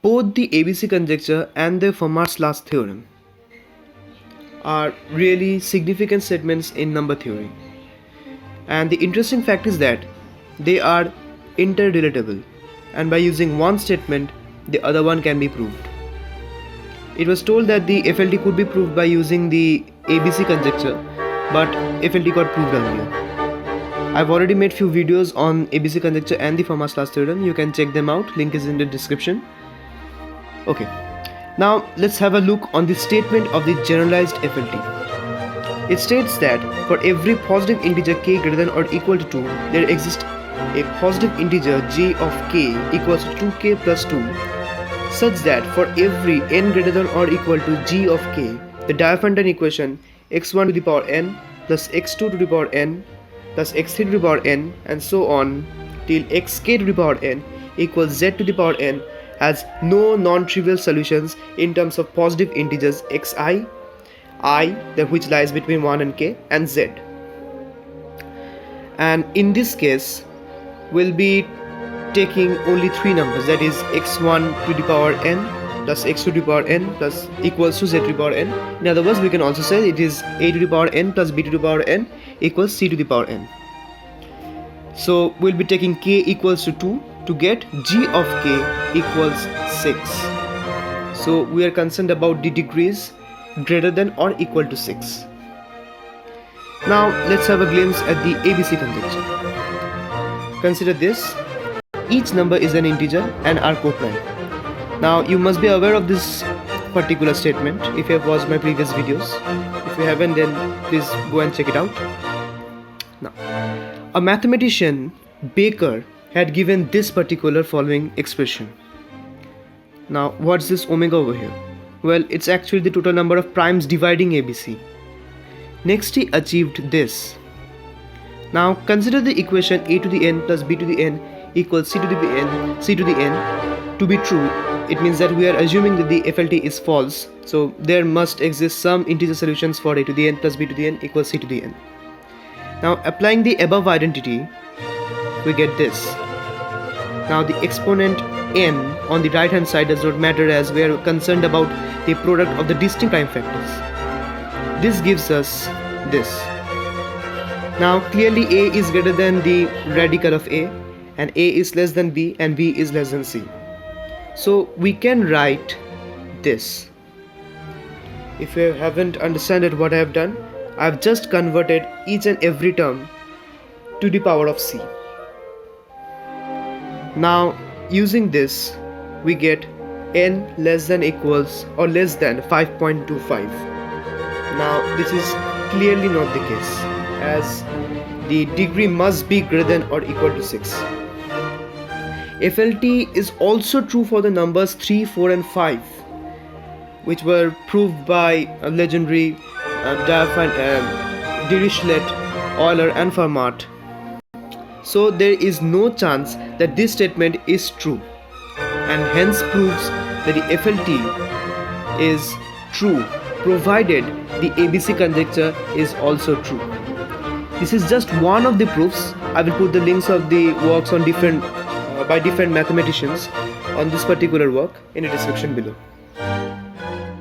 Both the ABC conjecture and the Fermat's last theorem are really significant statements in number theory. And the interesting fact is that they are interrelatable, and by using one statement, the other one can be proved. It was told that the FLT could be proved by using the ABC conjecture, but FLT got proved earlier. I've already made few videos on ABC conjecture and the Fermat's last theorem. You can check them out. Link is in the description. Okay, now let's have a look on the statement of the generalized FLT. It states that for every positive integer k greater than or equal to 2, there exists a positive integer j of k equals to 2k plus 2, such that for every n greater than or equal to g of k, the Diophantine equation x1 to the power n plus x2 to the power n plus x3 to the power n and so on till xk to the power n equals z to the power n has no non-trivial solutions in terms of positive integers xi, I, which lies between 1 and k, and z. And in this case, we'll be taking only three numbers, that is x1 to the power n plus x2 to the power n plus equals to z to the power n. In other words, we can also say it is a to the power n plus b to the power n equals c to the power n. So we'll be taking k equals to 2 to get g of k equals 6. So we are concerned about the degrees greater than or equal to 6. Now let's have a glimpse at the ABC conjecture. Consider this. Each number is an integer and are co-prime. Now you must be aware of this particular statement if you have watched my previous videos. If you haven't, then please go and check it out. Now, a mathematician, Baker, had given this particular following expression. Now what's this omega over here? Well, it's actually the total number of primes dividing ABC. Next he achieved this. Now consider the equation a to the n plus b to the n equals c to the n to be true. It means that we are assuming that the FLT is false, so there must exist some integer solutions for a to the n plus b to the n equals c to the n. Now applying the above identity, we get this. Now the exponent n on the right hand side does not matter, as we are concerned about the product of the distinct prime factors. This gives us this. Now clearly a is greater than the radical of a, and a is less than b, and b is less than c. So we can write this. If you haven't understood what I have done, I have just converted each and every term to the power of c. Now using this, we get n less than equals or less than 5.25. Now this is clearly not the case, as the degree must be greater than or equal to 6. FLT is also true for the numbers 3, 4 and 5, which were proved by a legendary Dirichlet, Euler and Fermat. So there is no chance that this statement is true, and hence proves that the FLT is true provided the ABC conjecture is also true. This is just one of the proofs. I will put the links of the works on by different mathematicians on this particular work in the description below.